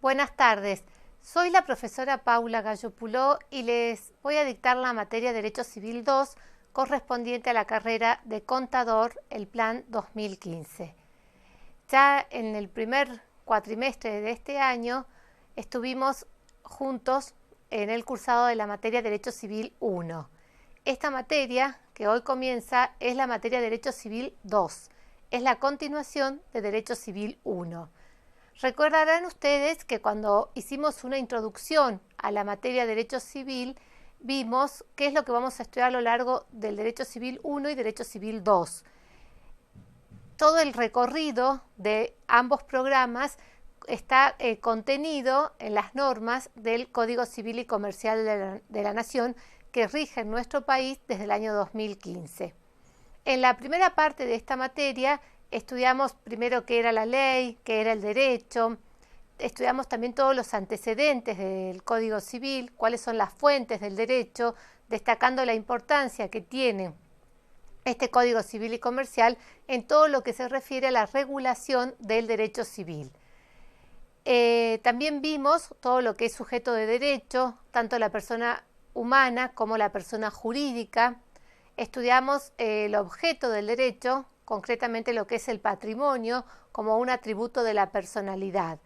Buenas tardes, soy la profesora Paula Gallo Puló y les voy a dictar la materia Derecho Civil 2 correspondiente a la carrera de Contador, el Plan 2015. Ya en el primer cuatrimestre de este año estuvimos juntos en el cursado de la materia Derecho Civil 1. Esta materia que hoy comienza es la materia Derecho Civil 2, es la continuación de Derecho Civil 1. Recordarán ustedes que cuando hicimos una introducción a la materia Derecho Civil, vimos qué es lo que vamos a estudiar a lo largo del Derecho Civil 1 y Derecho Civil 2. Todo el recorrido de ambos programas está contenido en las normas del Código Civil y Comercial de la Nación que rigen nuestro país desde el año 2015. En la primera parte de esta materia estudiamos primero qué era la ley, qué era el derecho, estudiamos también todos los antecedentes del Código Civil, cuáles son las fuentes del derecho, destacando la importancia que tiene este Código Civil y Comercial en todo lo que se refiere a la regulación del derecho civil. También vimos todo lo que es sujeto de derecho, tanto la persona humana como la persona jurídica. Estudiamos el objeto del derecho, concretamente lo que es el patrimonio, como un atributo de la personalidad.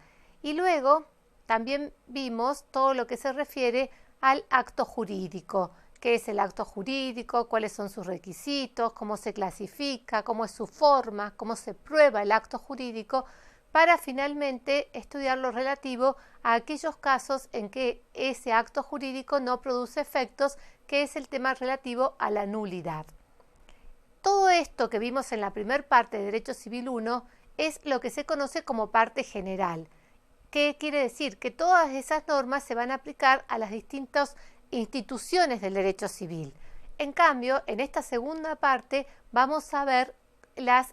Y luego también vimos todo lo que se refiere al acto jurídico. ¿Qué es el acto jurídico? ¿Cuáles son sus requisitos? ¿Cómo se clasifica? ¿Cómo es su forma? ¿Cómo se prueba el acto jurídico? Para finalmente estudiar lo relativo a aquellos casos en que ese acto jurídico no produce efectos, que es el tema relativo a la nulidad. Todo esto que vimos en la primera parte de Derecho Civil 1 es lo que se conoce como parte general. ¿Qué quiere decir? Que todas esas normas se van a aplicar a las distintas instituciones del derecho civil. En cambio, en esta segunda parte vamos a ver los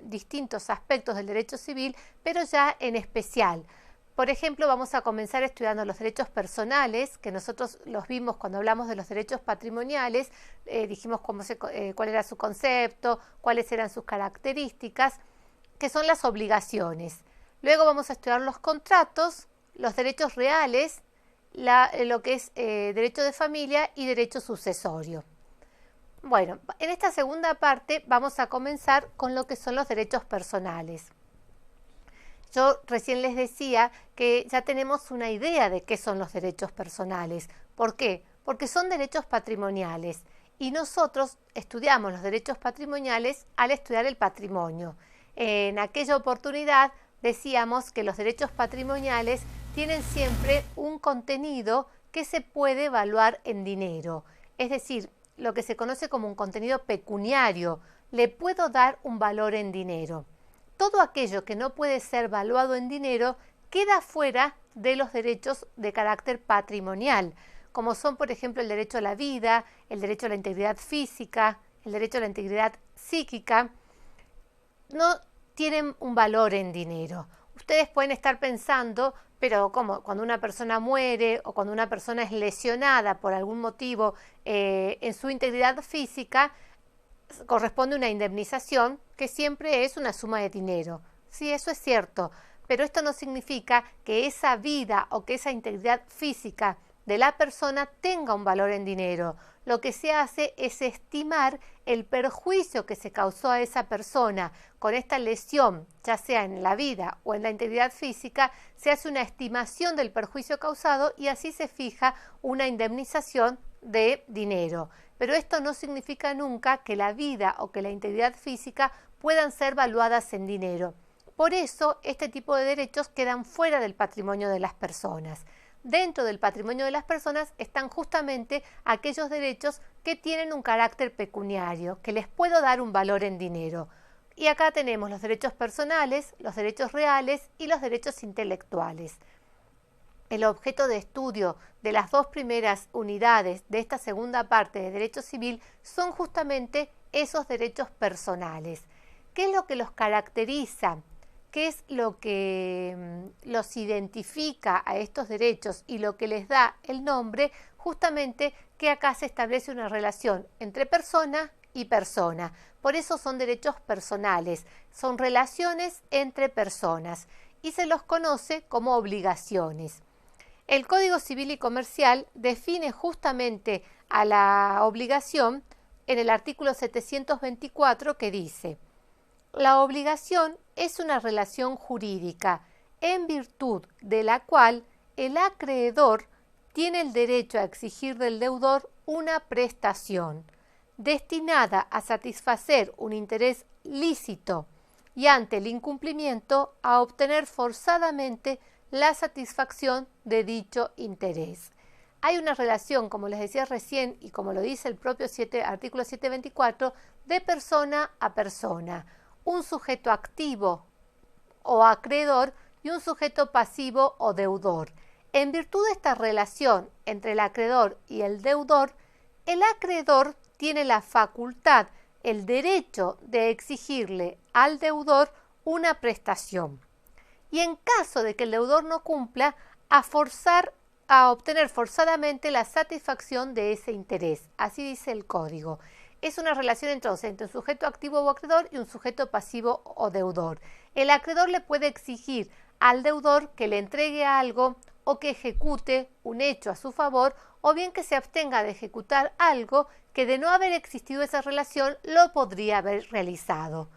distintos aspectos del derecho civil, pero ya en especial. Por ejemplo, vamos a comenzar estudiando los derechos personales, que nosotros los vimos cuando hablamos de los derechos patrimoniales, dijimos cuál era su concepto, cuáles eran sus características, que son las obligaciones. Luego vamos a estudiar los contratos, los derechos reales, lo que es derecho de familia y derecho sucesorio. Bueno, en esta segunda parte vamos a comenzar con lo que son los derechos personales. Yo recién les decía que ya tenemos una idea de qué son los derechos personales. ¿Por qué? Porque son derechos patrimoniales y nosotros estudiamos los derechos patrimoniales al estudiar el patrimonio. En aquella oportunidad decíamos que los derechos patrimoniales tienen siempre un contenido que se puede evaluar en dinero, es decir, lo que se conoce como un contenido pecuniario. Le puedo dar un valor en dinero. Todo aquello que no puede ser valuado en dinero queda fuera de los derechos de carácter patrimonial, como son, por ejemplo, el derecho a la vida, el derecho a la integridad física, el derecho a la integridad psíquica. No tienen un valor en dinero. Ustedes pueden estar pensando, pero ¿cómo? Cuando una persona muere o cuando una persona es lesionada por algún motivo en su integridad física, corresponde una indemnización que siempre es una suma de dinero. Sí, eso es cierto, pero esto no significa que esa vida o que esa integridad física de la persona tenga un valor en dinero. Lo que se hace es estimar el perjuicio que se causó a esa persona con esta lesión, ya sea en la vida o en la integridad física, se hace una estimación del perjuicio causado y así se fija una indemnización de dinero. Pero esto no significa nunca que la vida o que la integridad física puedan ser valuadas en dinero. Por eso, este tipo de derechos quedan fuera del patrimonio de las personas. Dentro del patrimonio de las personas están justamente aquellos derechos que tienen un carácter pecuniario, que les puedo dar un valor en dinero. Y acá tenemos los derechos personales, los derechos reales y los derechos intelectuales. El objeto de estudio de las dos primeras unidades de esta segunda parte de Derecho Civil son justamente esos derechos personales. ¿Qué es lo que los caracteriza? ¿Qué es lo que los identifica a estos derechos y lo que les da el nombre? Justamente que acá se establece una relación entre persona y persona. Por eso son derechos personales, son relaciones entre personas. y se los conoce como obligaciones. El Código Civil y Comercial define justamente a la obligación en el artículo 724 que dice: la obligación es una relación jurídica en virtud de la cual el acreedor tiene el derecho a exigir del deudor una prestación destinada a satisfacer un interés lícito y ante el incumplimiento a obtener forzadamente la satisfacción de dicho interés. Hay una relación, como les decía recién y como lo dice el propio artículo 724, de persona a persona, un sujeto activo o acreedor y un sujeto pasivo o deudor. En virtud de esta relación entre el acreedor y el acreedor tiene la facultad, el derecho de exigirle al deudor una prestación. Y en caso de que el deudor no cumpla, a obtener forzadamente la satisfacción de ese interés. Así dice el código. Es una relación entonces entre un sujeto activo o acreedor y un sujeto pasivo o deudor. El acreedor le puede exigir al deudor que le entregue algo o que ejecute un hecho a su favor, o bien que se abstenga de ejecutar algo que, de no haber existido esa relación, lo podría haber realizado.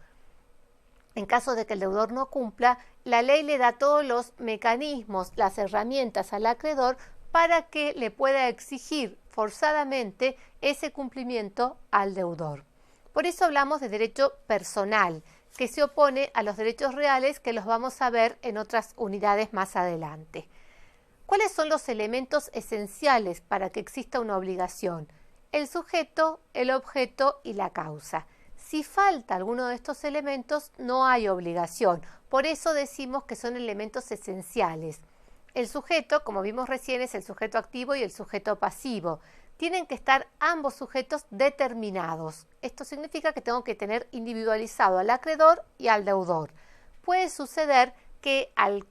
En caso de que el deudor no cumpla, la ley le da todos los mecanismos, las herramientas al acreedor para que le pueda exigir forzadamente ese cumplimiento al deudor. Por eso hablamos de derecho personal, que se opone a los derechos reales, que los vamos a ver en otras unidades más adelante. ¿Cuáles son los elementos esenciales para que exista una obligación? El sujeto, el objeto y la causa. Si falta alguno de estos elementos, no hay obligación. Por eso decimos que son elementos esenciales. El sujeto, como vimos recién, es el sujeto activo y el sujeto pasivo. Tienen que estar ambos sujetos determinados. Esto significa que tengo que tener individualizado al acreedor y al deudor. Puede suceder que al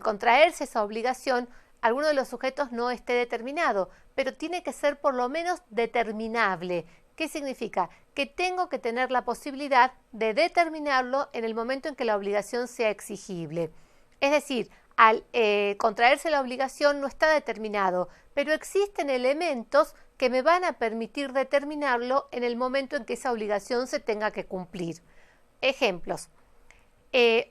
contraerse esa obligación, alguno de los sujetos no esté determinado, pero tiene que ser por lo menos determinable. ¿Qué significa? Que tengo que tener la posibilidad de determinarlo en el momento en que la obligación sea exigible. Es decir, al contraerse la obligación no está determinado, pero existen elementos que me van a permitir determinarlo en el momento en que esa obligación se tenga que cumplir. Ejemplos.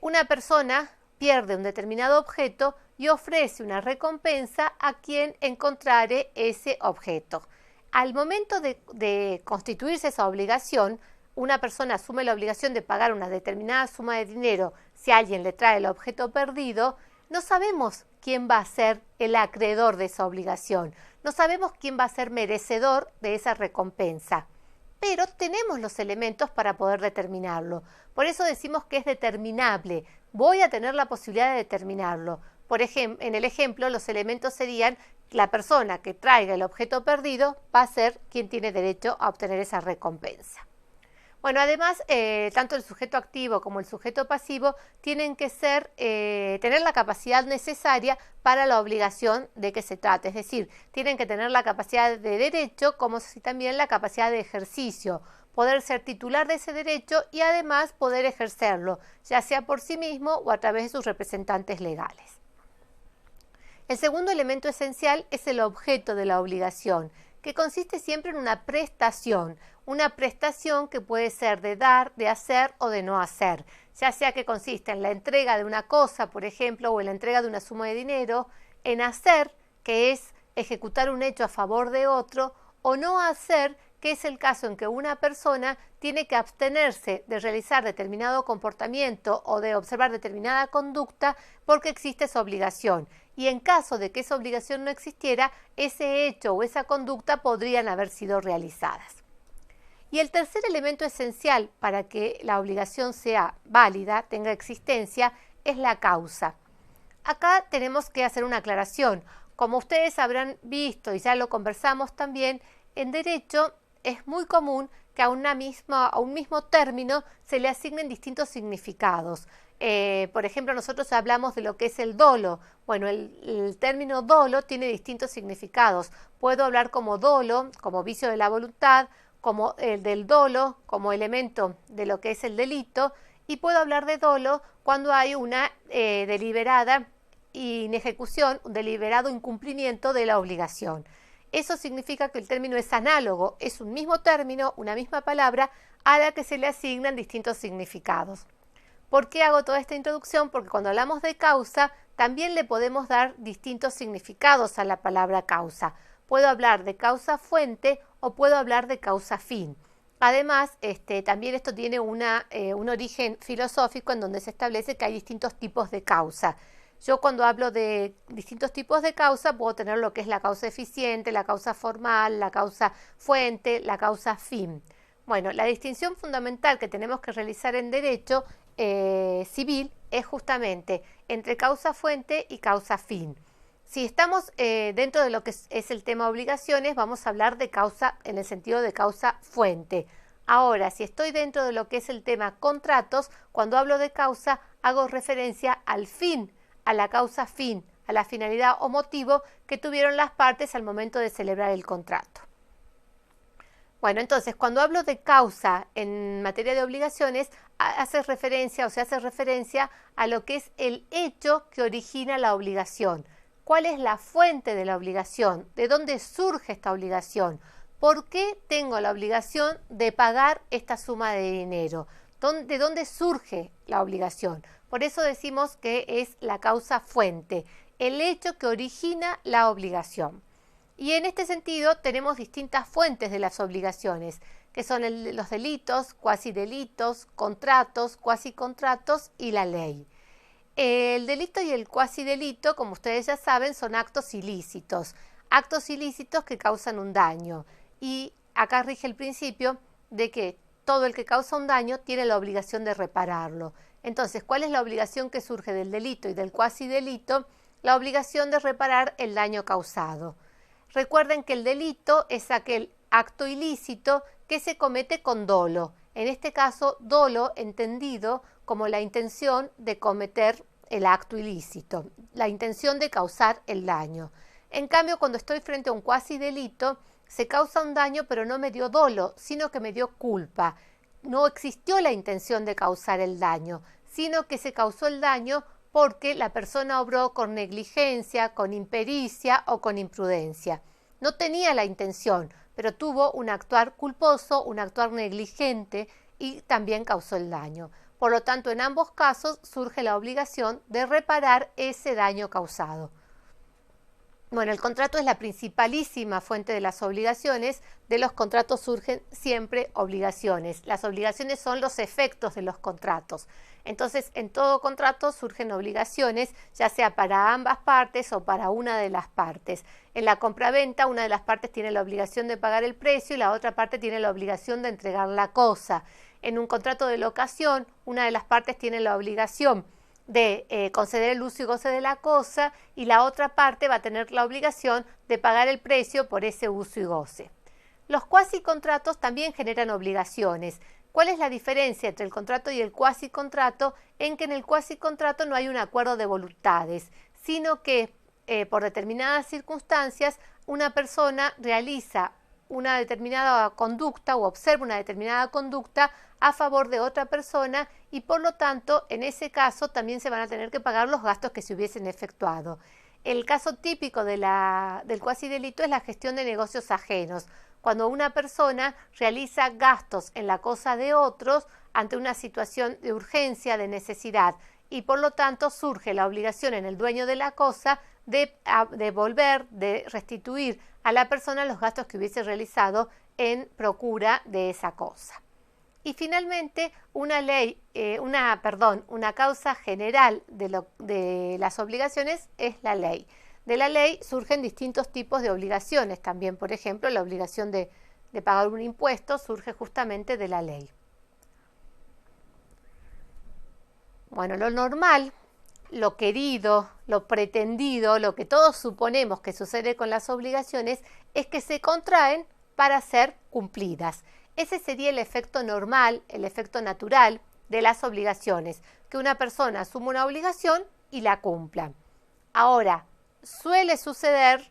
Una persona pierde un determinado objeto y ofrece una recompensa a quien encontrare ese objeto. Al momento de constituirse esa obligación, una persona asume la obligación de pagar una determinada suma de dinero si alguien le trae el objeto perdido. No sabemos quién va a ser el acreedor de esa obligación, no sabemos quién va a ser merecedor de esa recompensa, pero tenemos los elementos para poder determinarlo. Por eso decimos que es determinable, voy a tener la posibilidad de determinarlo. Por ejemplo, en el ejemplo, los elementos serían: la persona que traiga el objeto perdido va a ser quien tiene derecho a obtener esa recompensa. Bueno, además, tanto el sujeto activo como el sujeto pasivo tienen que tener la capacidad necesaria para la obligación de que se trate. Es decir, tienen que tener la capacidad de derecho como así también la capacidad de ejercicio, poder ser titular de ese derecho y además poder ejercerlo, ya sea por sí mismo o a través de sus representantes legales. El segundo elemento esencial es el objeto de la obligación, que consiste siempre en una prestación que puede ser de dar, de hacer o de no hacer, ya sea que consiste en la entrega de una cosa, por ejemplo, o en la entrega de una suma de dinero, en hacer, que es ejecutar un hecho a favor de otro, o no hacer, que es el caso en que una persona tiene que abstenerse de realizar determinado comportamiento o de observar determinada conducta porque existe esa obligación. Y en caso de que esa obligación no existiera, ese hecho o esa conducta podrían haber sido realizadas. Y el tercer elemento esencial para que la obligación sea válida, tenga existencia, es la causa. Acá tenemos que hacer una aclaración. Como ustedes habrán visto y ya lo conversamos también, en derecho es muy común que a un mismo término se le asignen distintos significados. Por ejemplo, nosotros hablamos de lo que es el dolo. Bueno, el término dolo tiene distintos significados. Puedo hablar como dolo, como vicio de la voluntad, como el del dolo, como elemento de lo que es el delito, Y puedo hablar de dolo cuando hay una deliberada inejecución, un deliberado incumplimiento de la obligación. Eso significa que el término es análogo, es un mismo término, una misma palabra, a la que se le asignan distintos significados. ¿Por qué hago toda esta introducción? Porque cuando hablamos de causa, también le podemos dar distintos significados a la palabra causa. Puedo hablar de causa fuente o puedo hablar de causa fin. Además, también esto tiene un origen filosófico en donde se establece que hay distintos tipos de causa. Yo cuando hablo de distintos tipos de causa puedo tener lo que es la causa eficiente, la causa formal, la causa fuente, la causa fin. Bueno, la distinción fundamental que tenemos que realizar en derecho civil es justamente entre causa fuente y causa fin. Si estamos dentro de lo que es el tema obligaciones, vamos a hablar de causa en el sentido de causa fuente. Ahora, si estoy dentro de lo que es el tema contratos, cuando hablo de causa, hago referencia al fin, a la causa fin, a la finalidad o motivo que tuvieron las partes al momento de celebrar el contrato. Bueno, entonces, cuando hablo de causa en materia de obligaciones, se hace referencia a lo que es el hecho que origina la obligación. ¿Cuál es la fuente de la obligación? ¿De dónde surge esta obligación? ¿Por qué tengo la obligación de pagar esta suma de dinero? ¿De dónde surge la obligación? Por eso decimos que es la causa fuente, el hecho que origina la obligación. Y en este sentido tenemos distintas fuentes de las obligaciones, que son los delitos, cuasidelitos, contratos, cuasicontratos y la ley. El delito y el cuasidelito, como ustedes ya saben, son actos ilícitos que causan un daño. Y acá rige el principio de que todo el que causa un daño tiene la obligación de repararlo. Entonces, ¿cuál es la obligación que surge del delito y del cuasidelito? La obligación de reparar el daño causado. Recuerden que el delito es aquel acto ilícito que se comete con dolo. En este caso, dolo entendido como la intención de cometer el acto ilícito, la intención de causar el daño. En cambio, cuando estoy frente a un cuasidelito, se causa un daño, pero no me dio dolo, sino que me dio culpa. No existió la intención de causar el daño, sino que se causó el daño porque la persona obró con negligencia, con impericia o con imprudencia. No tenía la intención, pero tuvo un actuar culposo, un actuar negligente y también causó el daño. Por lo tanto, en ambos casos surge la obligación de reparar ese daño causado. Bueno, el contrato es la principalísima fuente de las obligaciones. De los contratos surgen siempre obligaciones. Las obligaciones son los efectos de los contratos. Entonces, en todo contrato surgen obligaciones, ya sea para ambas partes o para una de las partes. En la compraventa, una de las partes tiene la obligación de pagar el precio y la otra parte tiene la obligación de entregar la cosa. En un contrato de locación, una de las partes tiene la obligación de conceder el uso y goce de la cosa y la otra parte va a tener la obligación de pagar el precio por ese uso y goce. Los cuasicontratos también generan obligaciones. ¿Cuál es la diferencia entre el contrato y el cuasicontrato? En que en el cuasicontrato no hay un acuerdo de voluntades, sino que por determinadas circunstancias una persona realiza una determinada conducta o observa una determinada conducta a favor de otra persona y por lo tanto en ese caso también se van a tener que pagar los gastos que se hubiesen efectuado. El caso típico del cuasidelito es la gestión de negocios ajenos, cuando una persona realiza gastos en la cosa de otros ante una situación de urgencia, de necesidad y por lo tanto surge la obligación en el dueño de la cosa de devolver, de restituir a la persona los gastos que hubiese realizado en procura de esa cosa. Y finalmente, una causa general de las obligaciones es la ley. De la ley surgen distintos tipos de obligaciones también. Por ejemplo, la obligación de pagar un impuesto surge justamente de la ley. Bueno, lo normal, lo querido, lo pretendido, lo que todos suponemos que sucede con las obligaciones es que se contraen para ser cumplidas. Ese sería el efecto normal, el efecto natural de las obligaciones, que una persona asume una obligación y la cumpla. Ahora, suele suceder,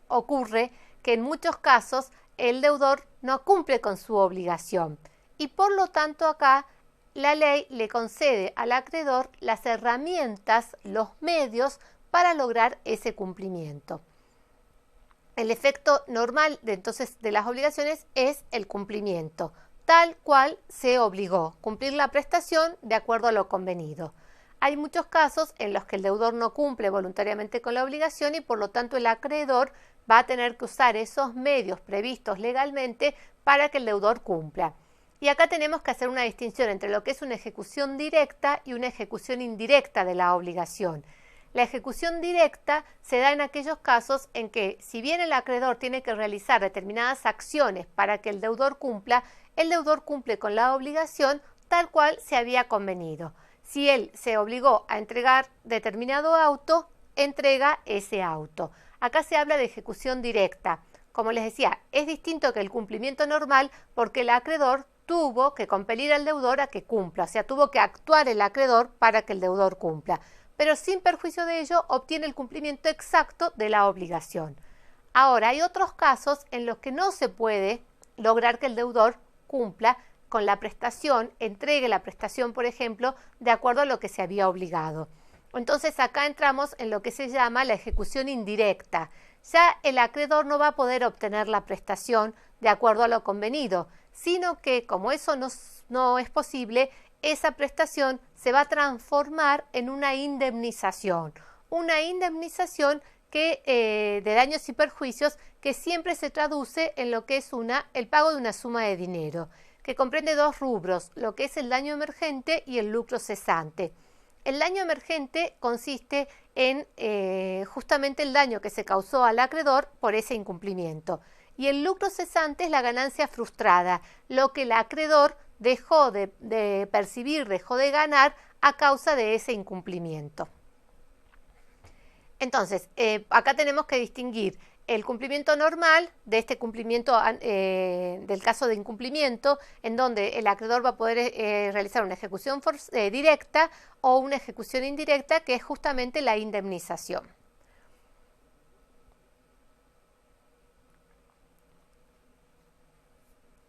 ocurre, que en muchos casos el deudor no cumple con su obligación y por lo tanto acá la ley le concede al acreedor las herramientas, los medios para lograr ese cumplimiento. El efecto normal entonces de las obligaciones es el cumplimiento, tal cual se obligó, cumplir la prestación de acuerdo a lo convenido. Hay muchos casos en los que el deudor no cumple voluntariamente con la obligación y por lo tanto el acreedor va a tener que usar esos medios previstos legalmente para que el deudor cumpla. Y acá tenemos que hacer una distinción entre lo que es una ejecución directa y una ejecución indirecta de la obligación. La ejecución directa se da en aquellos casos en que, si bien el acreedor tiene que realizar determinadas acciones para que el deudor cumple con la obligación tal cual se había convenido. Si él se obligó a entregar determinado auto, entrega ese auto. Acá se habla de ejecución directa. Como les decía, es distinto que el cumplimiento normal porque el acreedor tuvo que compelir al deudor a que cumpla, o sea, tuvo que actuar el acreedor para que el deudor cumpla, pero sin perjuicio de ello obtiene el cumplimiento exacto de la obligación. Ahora, hay otros casos en los que no se puede lograr que el deudor cumpla con la prestación, entregue la prestación, por ejemplo, de acuerdo a lo que se había obligado. Entonces acá entramos en lo que se llama la ejecución indirecta. Ya el acreedor no va a poder obtener la prestación de acuerdo a lo convenido, sino que como eso no es posible, esa prestación se va a transformar en una indemnización que, de daños y perjuicios que siempre se traduce en lo que es el pago de una suma de dinero, que comprende dos rubros, lo que es el daño emergente y el lucro cesante. El daño emergente consiste en justamente el daño que se causó al acreedor por ese incumplimiento. Y el lucro cesante es la ganancia frustrada, lo que el acreedor dejó de percibir, dejó de ganar a causa de ese incumplimiento. Entonces, acá tenemos que distinguir el cumplimiento normal de este cumplimiento, del caso de incumplimiento, en donde el acreedor va a poder realizar una ejecución directa o una ejecución indirecta, que es justamente la indemnización.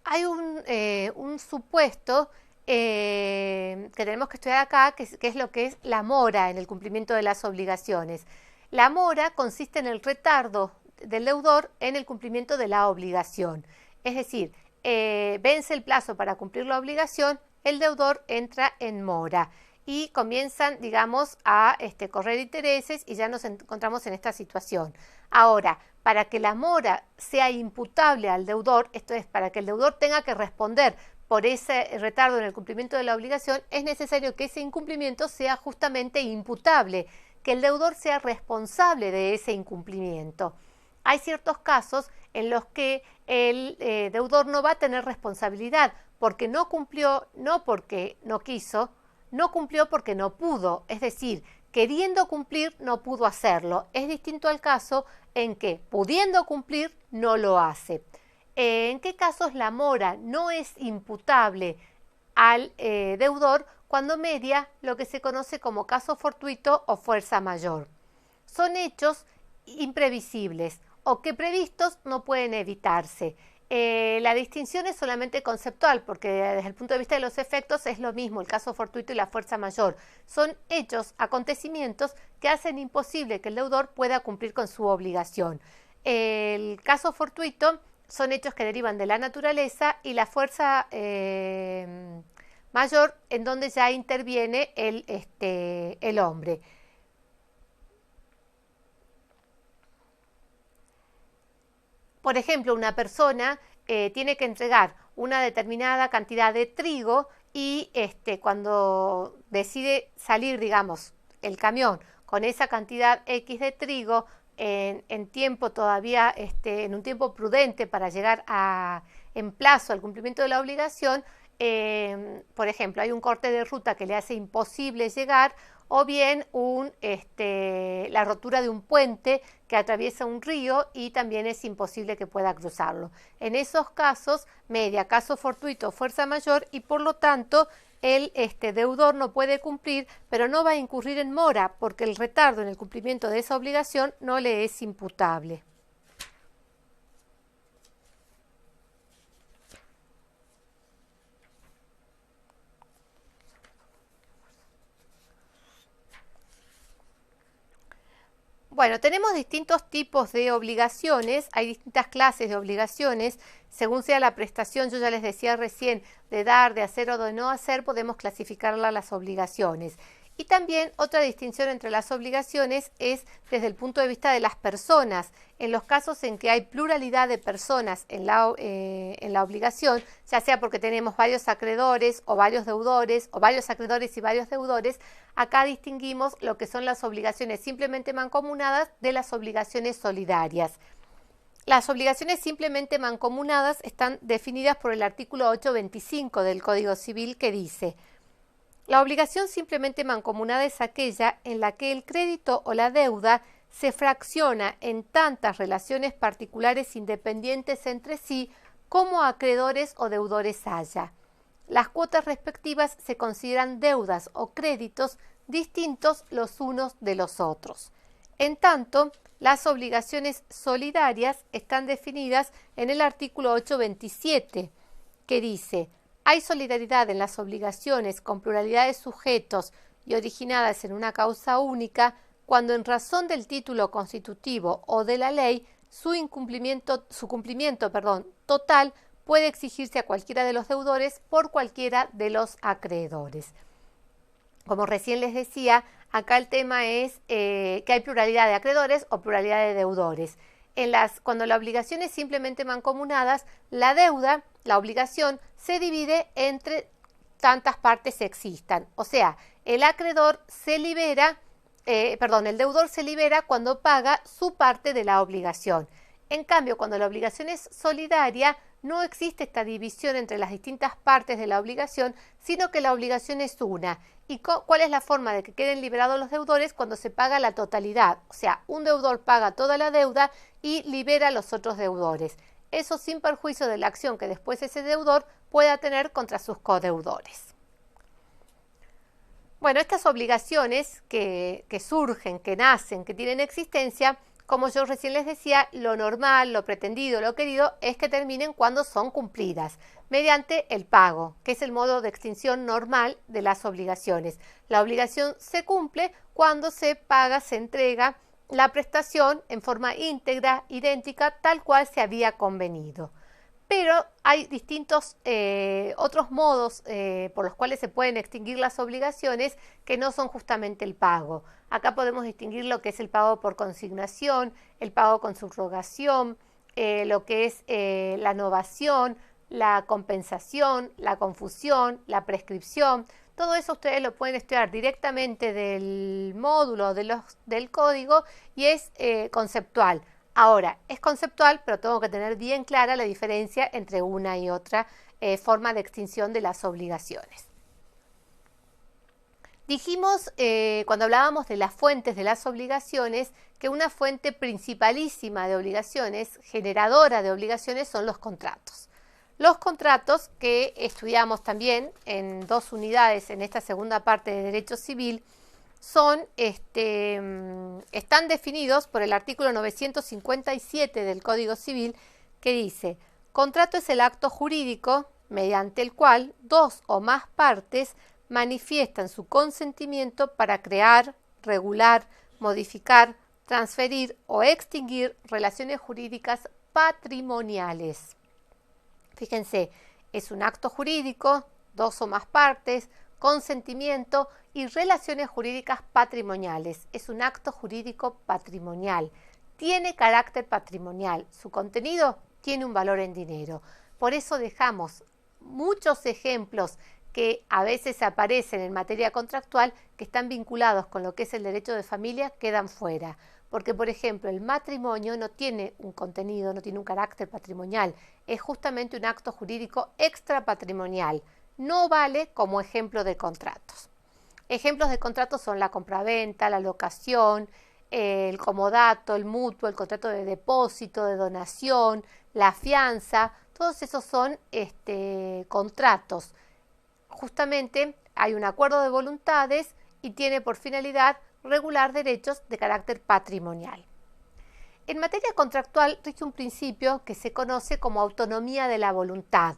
Hay un supuesto que tenemos que estudiar acá, que es lo que es la mora en el cumplimiento de las obligaciones. La mora consiste en el retardo del deudor en el cumplimiento de la obligación. Es decir, vence el plazo para cumplir la obligación, el deudor entra en mora y comienzan, digamos, a correr intereses y ya nos encontramos en esta situación. Ahora, para que la mora sea imputable al deudor, esto es, para que el deudor tenga que responder por ese retardo en el cumplimiento de la obligación, es necesario que ese incumplimiento sea justamente imputable, que el deudor sea responsable de ese incumplimiento. Hay ciertos casos en los que el deudor no va a tener responsabilidad porque no cumplió, no porque no quiso, no cumplió porque no pudo, es decir, queriendo cumplir no pudo hacerlo. Es distinto al caso en que pudiendo cumplir no lo hace. ¿En qué casos la mora no es imputable al deudor? Cuando media lo que se conoce como caso fortuito o fuerza mayor. Son hechos imprevisibles o que previstos no pueden evitarse. La distinción es solamente conceptual, porque desde el punto de vista de los efectos es lo mismo el caso fortuito y la fuerza mayor. Son hechos, acontecimientos que hacen imposible que el deudor pueda cumplir con su obligación. El caso fortuito son hechos que derivan de la naturaleza y la fuerza mayor en donde ya interviene el hombre. Por ejemplo, una persona tiene que entregar una determinada cantidad de trigo y cuando decide salir, digamos, el camión con esa cantidad X de trigo en tiempo todavía, en un tiempo prudente para llegar en plazo al cumplimiento de la obligación, por ejemplo, hay un corte de ruta que le hace imposible llegar, o bien la rotura de un puente que atraviesa un río y también es imposible que pueda cruzarlo. En esos casos, media, caso fortuito, fuerza mayor, y por lo tanto el deudor no puede cumplir, pero no va a incurrir en mora porque el retardo en el cumplimiento de esa obligación no le es imputable. Bueno, tenemos distintos tipos de obligaciones, hay distintas clases de obligaciones, según sea la prestación, yo ya les decía recién, de dar, de hacer o de no hacer, podemos clasificarla las obligaciones. Y también otra distinción entre las obligaciones es desde el punto de vista de las personas. En los casos en que hay pluralidad de personas en la obligación, ya sea porque tenemos varios acreedores o varios deudores, o varios acreedores y varios deudores, acá distinguimos lo que son las obligaciones simplemente mancomunadas de las obligaciones solidarias. Las obligaciones simplemente mancomunadas están definidas por el artículo 825 del Código Civil, que dice: la obligación simplemente mancomunada es aquella en la que el crédito o la deuda se fracciona en tantas relaciones particulares independientes entre sí como acreedores o deudores haya. Las cuotas respectivas se consideran deudas o créditos distintos los unos de los otros. En tanto, las obligaciones solidarias están definidas en el artículo 827, que dice: hay solidaridad en las obligaciones con pluralidad de sujetos y originadas en una causa única cuando en razón del título constitutivo o de la ley su cumplimiento total puede exigirse a cualquiera de los deudores por cualquiera de los acreedores. Como recién les decía, acá el tema es que hay pluralidad de acreedores o pluralidad de deudores. Cuando la obligación es simplemente mancomunadas, la deuda, la obligación, se divide entre tantas partes existan. O sea, el deudor se libera cuando paga su parte de la obligación. En cambio, cuando la obligación es solidaria, no existe esta división entre las distintas partes de la obligación, sino que la obligación es una. ¿Y cuál es la forma de que queden liberados los deudores? Cuando se paga la totalidad. O sea, un deudor paga toda la deuda y libera a los otros deudores. Eso sin perjuicio de la acción que después ese deudor pueda tener contra sus codeudores. Bueno, estas obligaciones que surgen, que nacen, que tienen existencia, como yo recién les decía, lo normal, lo pretendido, lo querido es que terminen cuando son cumplidas, mediante el pago, que es el modo de extinción normal de las obligaciones. La obligación se cumple cuando se paga, se entrega la prestación en forma íntegra, idéntica, tal cual se había convenido. Pero hay distintos otros modos por los cuales se pueden extinguir las obligaciones que no son justamente el pago. Acá podemos distinguir lo que es el pago por consignación, el pago con subrogación, lo que es la novación, la compensación, la confusión, la prescripción. Todo eso ustedes lo pueden estudiar directamente del módulo del código y es conceptual. Ahora, es conceptual, pero tengo que tener bien clara la diferencia entre una y otra forma de extinción de las obligaciones. Dijimos, cuando hablábamos de las fuentes de las obligaciones, que una fuente principalísima de obligaciones, generadora de obligaciones, son los contratos. Los contratos, que estudiamos también en 2 unidades en esta segunda parte de Derecho Civil, están definidos por el artículo 957 del Código Civil, que dice: contrato es el acto jurídico mediante el cual 2 o más partes manifiestan su consentimiento para crear, regular, modificar, transferir o extinguir relaciones jurídicas patrimoniales. Fíjense, es un acto jurídico, 2 o más partes, consentimiento y relaciones jurídicas patrimoniales. Es un acto jurídico patrimonial. Tiene carácter patrimonial. Su contenido tiene un valor en dinero. Por eso dejamos muchos ejemplos que a veces aparecen en materia contractual que están vinculados con lo que es el derecho de familia, quedan fuera. Porque, por ejemplo, el matrimonio no tiene un contenido, no tiene un carácter patrimonial. Es justamente un acto jurídico extrapatrimonial. No vale como ejemplo de contratos. Ejemplos de contratos son la compraventa, la locación, el comodato, el mutuo, el contrato de depósito, de donación, la fianza. Todos esos son contratos. Justamente hay un acuerdo de voluntades y tiene por finalidad regular derechos de carácter patrimonial. En materia contractual rige un principio que se conoce como autonomía de la voluntad.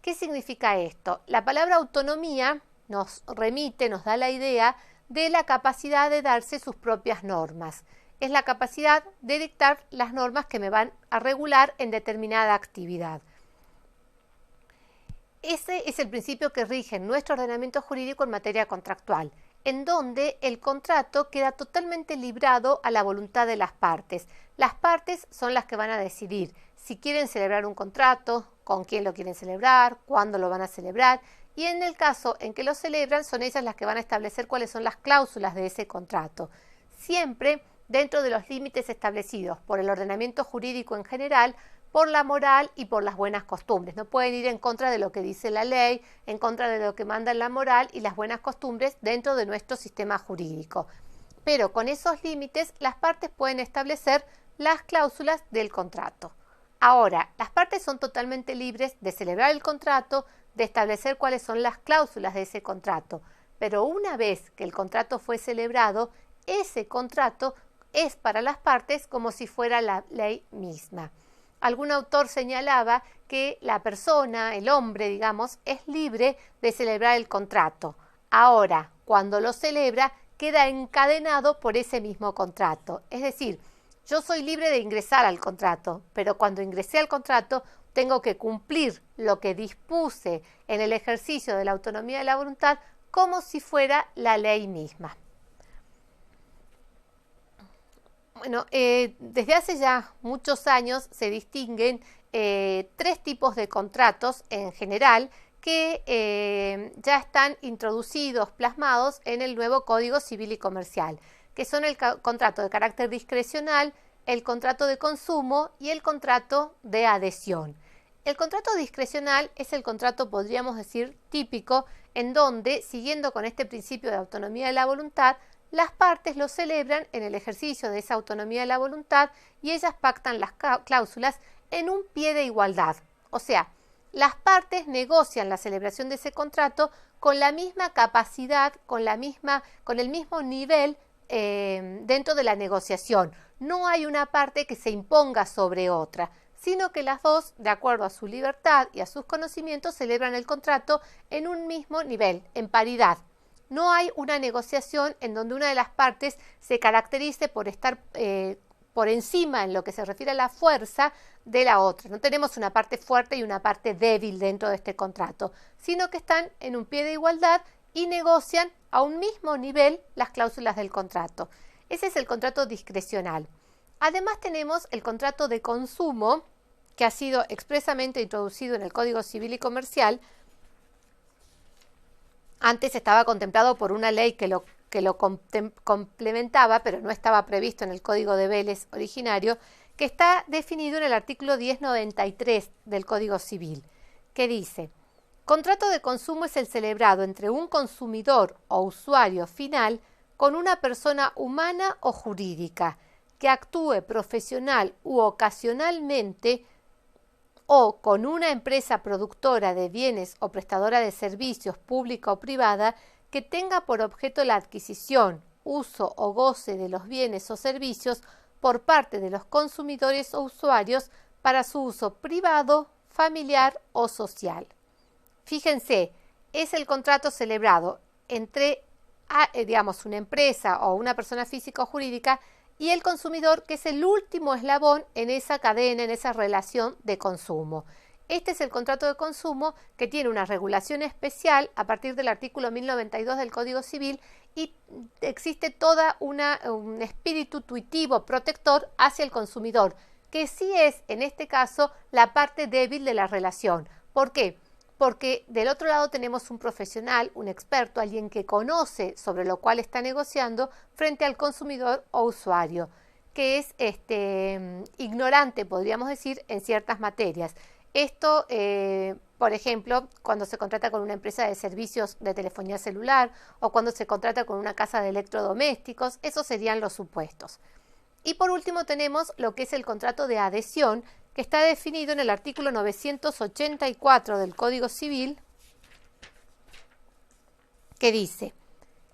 ¿Qué significa esto? La palabra autonomía nos da la idea de la capacidad de darse sus propias normas. es la capacidad de dictar las normas que me van a regular en determinada actividad. Ese es el principio que rige nuestro ordenamiento jurídico en materia contractual, en donde el contrato queda totalmente librado a la voluntad de las partes. Las partes son las que van a decidir si quieren celebrar un contrato, con quién lo quieren celebrar, cuándo lo van a celebrar, y en el caso en que lo celebran, son ellas las que van a establecer cuáles son las cláusulas de ese contrato. Siempre dentro de los límites establecidos por el ordenamiento jurídico en general, por la moral y por las buenas costumbres. No pueden ir en contra de lo que dice la ley, en contra de lo que manda la moral y las buenas costumbres dentro de nuestro sistema jurídico. Pero con esos límites, las partes pueden establecer las cláusulas del contrato. Ahora, las partes son totalmente libres de celebrar el contrato, de establecer cuáles son las cláusulas de ese contrato. Pero una vez que el contrato fue celebrado, ese contrato es para las partes como si fuera la ley misma. Algún autor señalaba que la persona, el hombre, digamos, es libre de celebrar el contrato. Ahora, cuando lo celebra, queda encadenado por ese mismo contrato. Es decir, yo soy libre de ingresar al contrato, pero cuando ingresé al contrato tengo que cumplir lo que dispuse en el ejercicio de la autonomía de la voluntad como si fuera la ley misma. Bueno, desde hace ya muchos años se distinguen tres tipos de contratos en general que ya están introducidos, plasmados en el nuevo Código Civil y Comercial, que son el contrato de carácter discrecional, el contrato de consumo y el contrato de adhesión. El contrato discrecional es el contrato, podríamos decir, típico, en donde, siguiendo con este principio de autonomía de la voluntad, las partes lo celebran en el ejercicio de esa autonomía de la voluntad y ellas pactan las cláusulas en un pie de igualdad. O sea, las partes negocian la celebración de ese contrato con la misma capacidad, con el mismo nivel dentro de la negociación. No hay una parte que se imponga sobre otra, sino que las dos, de acuerdo a su libertad y a sus conocimientos, celebran el contrato en un mismo nivel, en paridad. No hay una negociación en donde una de las partes se caracterice por estar por encima en lo que se refiere a la fuerza de la otra. No tenemos una parte fuerte y una parte débil dentro de este contrato, sino que están en un pie de igualdad y negocian a un mismo nivel las cláusulas del contrato. Ese es el contrato discrecional. Además tenemos el contrato de consumo, que ha sido expresamente introducido en el Código Civil y Comercial. Antes estaba contemplado por una ley que lo complementaba, pero no estaba previsto en el Código de Vélez originario, que está definido en el artículo 1093 del Código Civil, que dice: contrato de consumo es el celebrado entre un consumidor o usuario final con una persona humana o jurídica que actúe profesional u ocasionalmente o con una empresa productora de bienes o prestadora de servicios pública o privada que tenga por objeto la adquisición, uso o goce de los bienes o servicios por parte de los consumidores o usuarios para su uso privado, familiar o social. Fíjense, es el contrato celebrado entre, una empresa o una persona física o jurídica y el consumidor, que es el último eslabón en esa cadena, en esa relación de consumo. Este es el contrato de consumo que tiene una regulación especial a partir del artículo 1092 del Código Civil y existe todo un espíritu tuitivo protector hacia el consumidor, que sí es, en este caso, la parte débil de la relación. ¿Por qué? Porque del otro lado tenemos un profesional, un experto, alguien que conoce sobre lo cual está negociando frente al consumidor o usuario, que es ignorante, podríamos decir, en ciertas materias. Esto, por ejemplo, cuando se contrata con una empresa de servicios de telefonía celular o cuando se contrata con una casa de electrodomésticos, esos serían los supuestos. Y por último tenemos lo que es el contrato de adhesión, que está definido en el artículo 984 del Código Civil, que dice: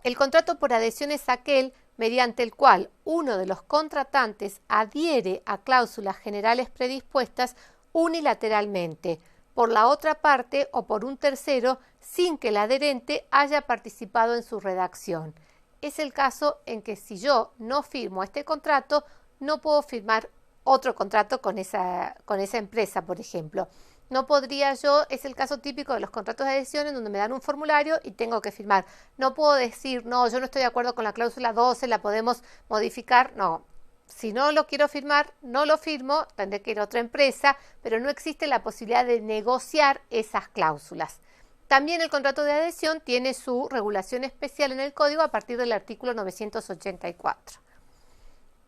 el contrato por adhesión es aquel mediante el cual uno de los contratantes adhiere a cláusulas generales predispuestas unilateralmente por la otra parte o por un tercero sin que el adherente haya participado en su redacción. es el caso en que si yo no firmo este contrato, no puedo firmar otro contrato con esa empresa, por ejemplo. No podría yo, es el caso típico de los contratos de adhesión en donde me dan un formulario y tengo que firmar. No puedo decir, no, yo no estoy de acuerdo con la cláusula 12, la podemos modificar. No, si no lo quiero firmar, no lo firmo, tendré que ir a otra empresa, pero no existe la posibilidad de negociar esas cláusulas. También el contrato de adhesión tiene su regulación especial en el código a partir del artículo 984.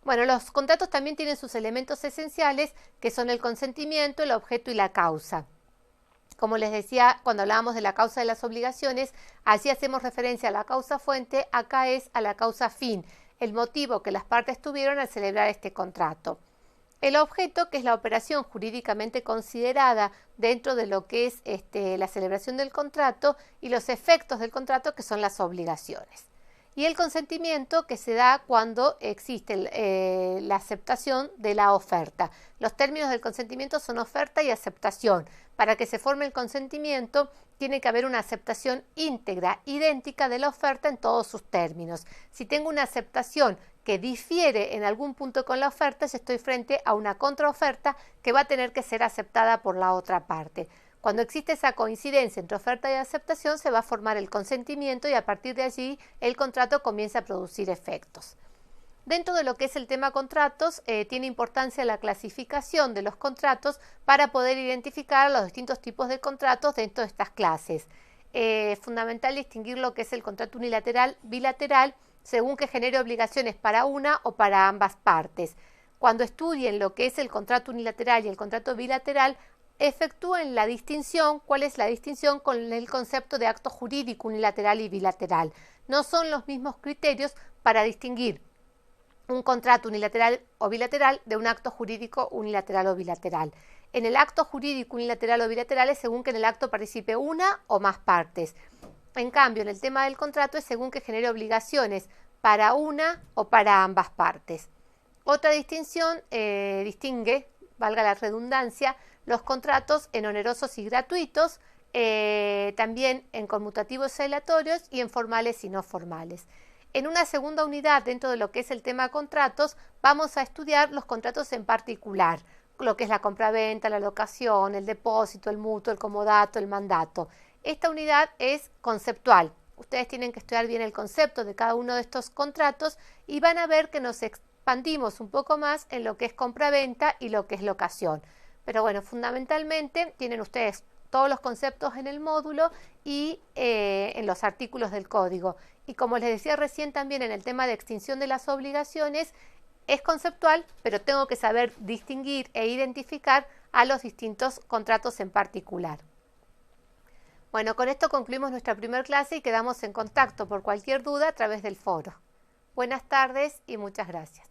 Bueno, los contratos también tienen sus elementos esenciales, que son el consentimiento, el objeto y la causa. Como les decía, cuando hablábamos de la causa de las obligaciones, allí hacemos referencia a la causa fuente, acá es a la causa fin, el motivo que las partes tuvieron al celebrar este contrato. El objeto, que es la operación jurídicamente considerada dentro de lo que es la celebración del contrato, y los efectos del contrato, que son las obligaciones. Y el consentimiento, que se da cuando existe la aceptación de la oferta. Los términos del consentimiento son oferta y aceptación. Para que se forme el consentimiento, tiene que haber una aceptación íntegra, idéntica de la oferta en todos sus términos. Si tengo una aceptación que difiere en algún punto con la oferta, ya estoy frente a una contraoferta que va a tener que ser aceptada por la otra parte. Cuando existe esa coincidencia entre oferta y aceptación, se va a formar el consentimiento y a partir de allí el contrato comienza a producir efectos. Dentro de lo que es el tema contratos, tiene importancia la clasificación de los contratos para poder identificar los distintos tipos de contratos dentro de estas clases. Es fundamental distinguir lo que es el contrato unilateral, bilateral, según que genere obligaciones para una o para ambas partes. Cuando estudien lo que es el contrato unilateral y el contrato bilateral, efectúen la distinción. ¿Cuál es la distinción? Con el concepto de acto jurídico unilateral y bilateral. No son los mismos criterios para distinguir un contrato unilateral o bilateral de un acto jurídico unilateral o bilateral. En el acto jurídico unilateral o bilateral es según que en el acto participe una o más partes. En cambio, en el tema del contrato es según que genere obligaciones para una o para ambas partes. Otra distinción distingue, valga la redundancia, los contratos en onerosos y gratuitos, también en conmutativos y aleatorios y en formales y no formales. En una segunda unidad dentro de lo que es el tema contratos, vamos a estudiar los contratos en particular, lo que es la compraventa, la locación, el depósito, el mutuo, el comodato, el mandato. Esta unidad es conceptual. Ustedes tienen que estudiar bien el concepto de cada uno de estos contratos y van a ver que nos expandimos un poco más en lo que es compraventa y lo que es locación. Pero bueno, fundamentalmente tienen ustedes todos los conceptos en el módulo y en los artículos del código. Y como les decía recién también en el tema de extinción de las obligaciones, es conceptual, pero tengo que saber distinguir e identificar a los distintos contratos en particular. Bueno, con esto concluimos nuestra primera clase y quedamos en contacto por cualquier duda a través del foro. Buenas tardes y muchas gracias.